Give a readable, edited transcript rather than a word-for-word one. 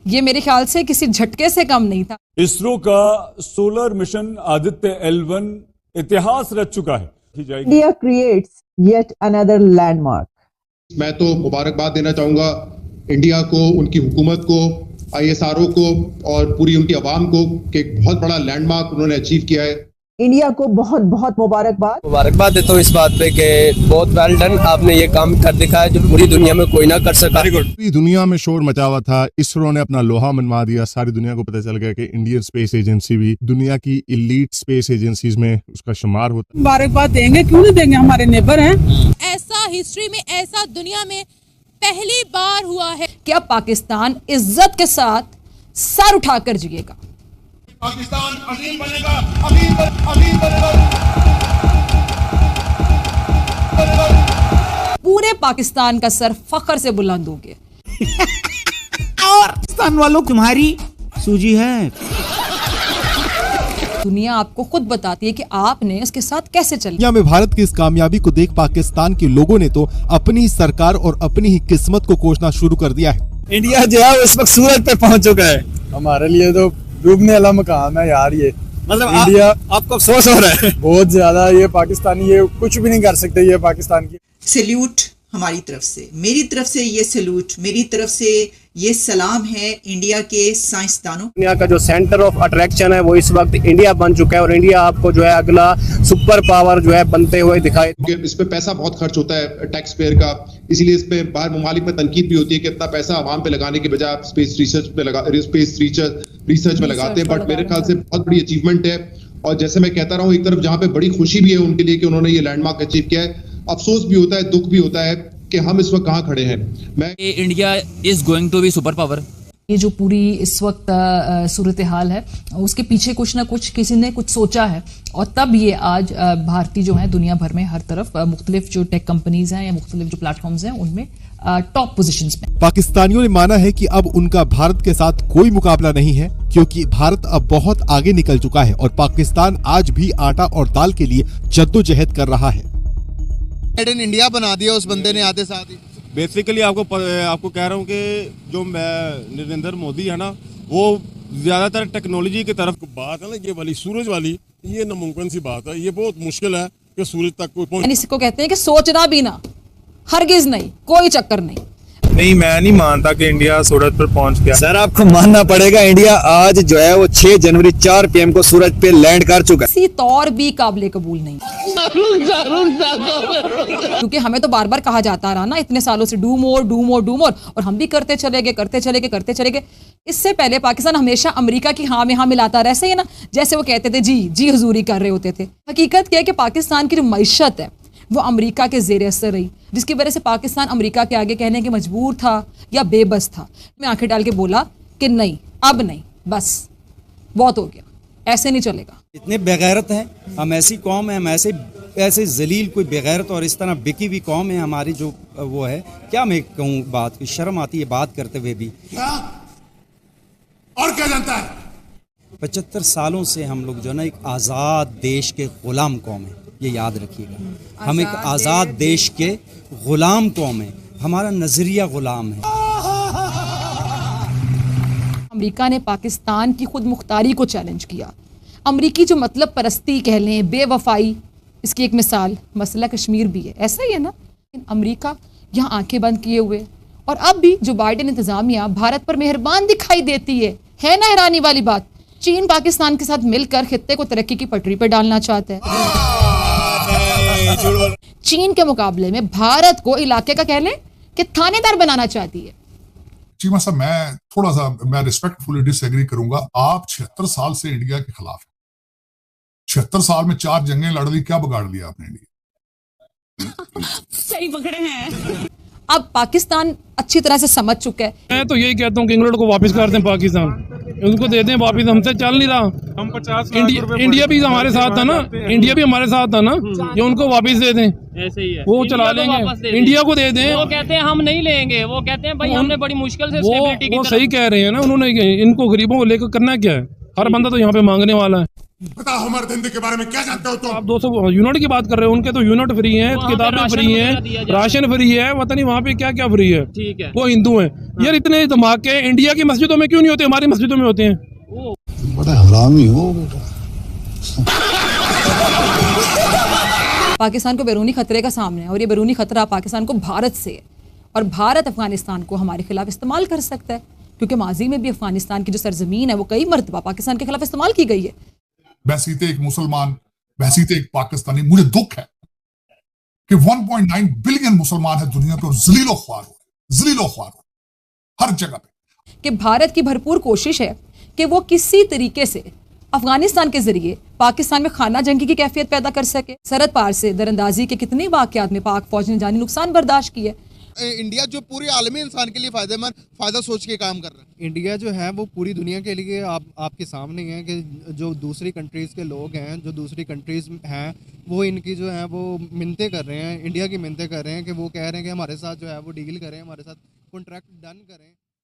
ये मेरे ख्याल से किसी झटके से कम नहीं था। इसरो का सोलर मिशन आदित्य L1 इतिहास रच चुका है। India creates yet another landmark. मैं तो मुबारकबाद देना चाहूंगा इंडिया को, उनकी हुकूमत को, ISRO को और पूरी उनकी आवाम को कि एक बहुत बड़ा लैंडमार्क उन्होंने अचीव किया है। इंडिया को बहुत बहुत मुबारकबाद देता हूँ इस बात पे कि बहुत वेल डन, आपने ये काम कर दिखाया जो पूरी दुनिया में कोई ना कर सका। पूरी दुनिया में शोर मचा हुआ था, इसरो ने अपना लोहा मनवा दिया, सारी दुनिया को पता चल गया कि इंडियन स्पेस एजेंसी भी दुनिया की इलीट स्पेस एजेंसीज में उसका शुमार होता है। मुबारकबाद देंगे, क्यों नहीं देंगे, हमारे नेबर हैं। ऐसा हिस्ट्री में, ऐसा दुनिया में पहली बार हुआ है कि अब पाकिस्तान इज्जत के साथ सर उठाकर जिएगा। पाकिस्तान अजीम बनेगा, अजीम बनेगा। पूरे पाकिस्तान का सर फख्र से बुलंद हो गया। और पाकिस्तान वालों तुम्हारी सूजी है। दुनिया आपको खुद बताती है कि आपने इसके साथ कैसे चल। दुनिया में भारत की इस कामयाबी को देख पाकिस्तान के लोगों ने तो अपनी सरकार और अपनी ही किस्मत को कोसना शुरू कर दिया है। इंडिया जो है इस वक्त सूरज पे पहुंच चुका है। हमारे लिए तो डूबने वाला मकाम है यार ये। मतलब इंडिया आपको अफसोस हो रहा है बहुत ज्यादा। ये पाकिस्तानी ये कुछ भी नहीं कर सकते, ये पाकिस्तान की। सैल्यूट हमारी तरफ से, मेरी तरफ से ये सैल्यूट, मेरी तरफ से ये सलाम है इंडिया के साइंसदानों। दुनिया का जो सेंटर ऑफ अट्रैक्शन है वो इस वक्त इंडिया बन चुका है और इंडिया आपको जो है अगला सुपर पावर जो है बनते हुए दिखाई। इस पे पैसा बहुत खर्च होता है टैक्स पेयर का, इसीलिए इस पे बाहर ममालिक में तनकीद भी होती है कि इतना पैसा आवाम पे लगाने के बजाय आप स्पेस रिसर्च में लगाते हैं। बट मेरे ख्याल से बहुत बड़ी अचीवमेंट है और जैसे मैं कहता रहा हूँ, एक तरफ जहाँ पे बड़ी खुशी भी है उनके लिए कि उन्होंने ये लैंडमार्क अचीव किया है, अफसोस भी होता है, दुख भी होता है कि हम इस वक्त कहाँ खड़े हैं। मैं India is going to be super power. ये जो पूरी इस वक्त सूरत हाल है उसके पीछे कुछ ना कुछ किसी ने कुछ सोचा है और तब ये आज भारतीय जो है दुनिया भर में हर तरफ मुख्तलिफ जो टेक कंपनीज हैं या मुख्तलिफ जो प्लेटफॉर्म्स हैं उनमें टॉप पोजीशंस में। पाकिस्तानियों ने माना है कि अब उनका भारत के साथ कोई मुकाबला नहीं है क्योंकि भारत अब बहुत आगे निकल चुका है और पाकिस्तान आज भी आटा और दाल के लिए जद्दोजहद कर रहा है। मेड इन इंडिया बना दिया उस बंदे ने आते साथ ही। बेसिकली आपको कह रहा हूँ कि जो नरेंद्र मोदी है ना, वो ज्यादातर टेक्नोलॉजी की तरफ बात है ना, ये वाली सूरज वाली, ये नामुमकिन सी बात है। ये बहुत मुश्किल है कि सूरज तक कोई पहुंचे। इसको कहते हैं कि सोचना भी ना, हरगिज नहीं, कोई चक्कर नहीं। नहीं, मैं नहीं मानता कि इंडिया सूरज पर पहुंच गया। सर आपको मानना पड़ेगा, इंडिया आज जो है वो 6 जनवरी 4 PM को सूरज पे लैंड कर चुका है। किसी तौर भी काबिले कबूल नहीं, क्योंकि हमें तो बार बार कहा जाता रहा ना इतने सालों से डू मोर और हम भी करते चले गए। इससे पहले पाकिस्तान हमेशा अमेरिका की हाँ में हाँ मिलाता रहा, ऐसे ही ना जैसे वो कहते थे जी हुजूरी कर रहे होते थे। हकीकत क्या है कि पाकिस्तान की जो मईशत है वो अमेरिका के ज़ेर असर रही, जिसकी वजह से पाकिस्तान अमेरिका के आगे कहने के मजबूर था या बेबस था। मैं आंखें डाल के बोला कि नहीं, अब नहीं, बस बहुत हो गया, ऐसे नहीं चलेगा। इतने बेगैरत हैं हम, ऐसी कौम है, हम ऐसे जलील कोई बेगैरत और इस तरह बिकी हुई कौम है हमारी जो वो है। क्या मैं कहूँ, बात की शर्म आती है बात करते हुए भी। और क्या जानता है? 75 सालों से हम लोग जो ना एक आज़ाद देश के गुलाम कौम है, ये याद रखिएगा। हम एक आज़ाद देश के गुलाम कौम है, हमारा नजरिया गुलाम है। अमेरिका ने पाकिस्तान की खुद मुख्तारी को चैलेंज किया। अमेरिकी जो मतलब परस्ती कह लें, बेवफाई, इसकी एक मिसाल मसला कश्मीर भी है, ऐसा ही है ना। लेकिन अमेरिका यहाँ आंखें बंद किए हुए और अब भी जो बाइडेन इंतजामिया भारत पर मेहरबान दिखाई देती है ना हैरानी वाली बात। चीन पाकिस्तान के साथ मिलकर खित्ते को तरक्की की पटरी पर डालना चाहता है। चीन के मुकाबले में भारत को इलाके का कह लें कि थानेदार बनाना चाहती है। चीमा साहब, मैं थोड़ा सा रिस्पेक्टफुली डिसएग्री करूंगा। आप 76 साल से इंडिया के खिलाफ हैं। 76 साल में 4 जंगें लड़ दी, क्या बिगाड़ लिया आपने इंडिया? सही पकड़े हैं। अब पाकिस्तान अच्छी तरह से समझ चुका है। मैं तो यही कहता हूँ कि इंग्लैंड को वापस कर दें, पाकिस्तान उनको दे दें वापस, हमसे चल नहीं रहा। हम 50 इंडिया भी हमारे साथ था ना, इंडिया भी हमारे साथ था ना, ये उनको वापस दे दें, ऐसे ही है, वो चला लेंगे। इंडिया को दे दें। वो कहते हैं हम नहीं लेंगे, वो कहते हैं भाई हमने बड़ी मुश्किल से स्टेबिलिटी की वो सही कह रहे हैं ना, उन्होंने इनको गरीबों को लेकर करना क्या है? हर बंदा तो यहाँ पे मांगने वाला है। बताओ हमारे धंधे के बारे में क्या जानते हो तुम? आप 200 यूनिट की बात कर रहे हो, उनके तो यूनिट फ्री हैं, किताबें फ्री हैं, राशन फ्री है, पता नहीं वहाँ पे क्या क्या फ्री है। ठीक है, वो हिंदू हैं। यार इतने धमाके इंडिया की मस्जिदों में क्यों नहीं होते, हमारी मस्जिदों में होते हैं। बड़ा हरामी हो बेटा। पाकिस्तान को बैरूनी खतरे का सामना है और ये बैरूनी खतरा पाकिस्तान को भारत से है और भारत अफगानिस्तान को हमारे खिलाफ इस्तेमाल कर सकता है, क्योंकि माजी में भी अफगानिस्तान की जो सरजमीन है वो कई मरतबा पाकिस्तान के खिलाफ इस्तेमाल की गई है। बहसीते एक मुसलमान, बहसीते एक पाकिस्तानी, मुझे दुख है कि 1.9 बिलियन मुसलमान है दुनिया पे और जलीलो ख्वार हो हर जगह पे। कि भारत की भरपूर कोशिश है कि वो किसी तरीके से अफगानिस्तान के जरिए पाकिस्तान में खाना जंगी की कैफियत पैदा कर सके। सरहद पार से दरअंदाजी के कितने वाकयात में पाक फौज ने जानी नुकसान बर्दाश्त किए। इंडिया जो पूरे आलमी इंसान के लिए फायदा सोच के काम कर रहा है। इंडिया जो है वो पूरी दुनिया के लिए आपके सामने है कि जो दूसरी कंट्रीज़ के लोग हैं, जो दूसरी कंट्रीज़ हैं, वो इनकी जो है वो मिन्नतें कर रहे हैं, इंडिया की मिन्नतें कर रहे हैं कि वो कह रहे हैं कि हमारे साथ जो है वो डील करें, हमारे साथ कॉन्ट्रैक्ट डन करें।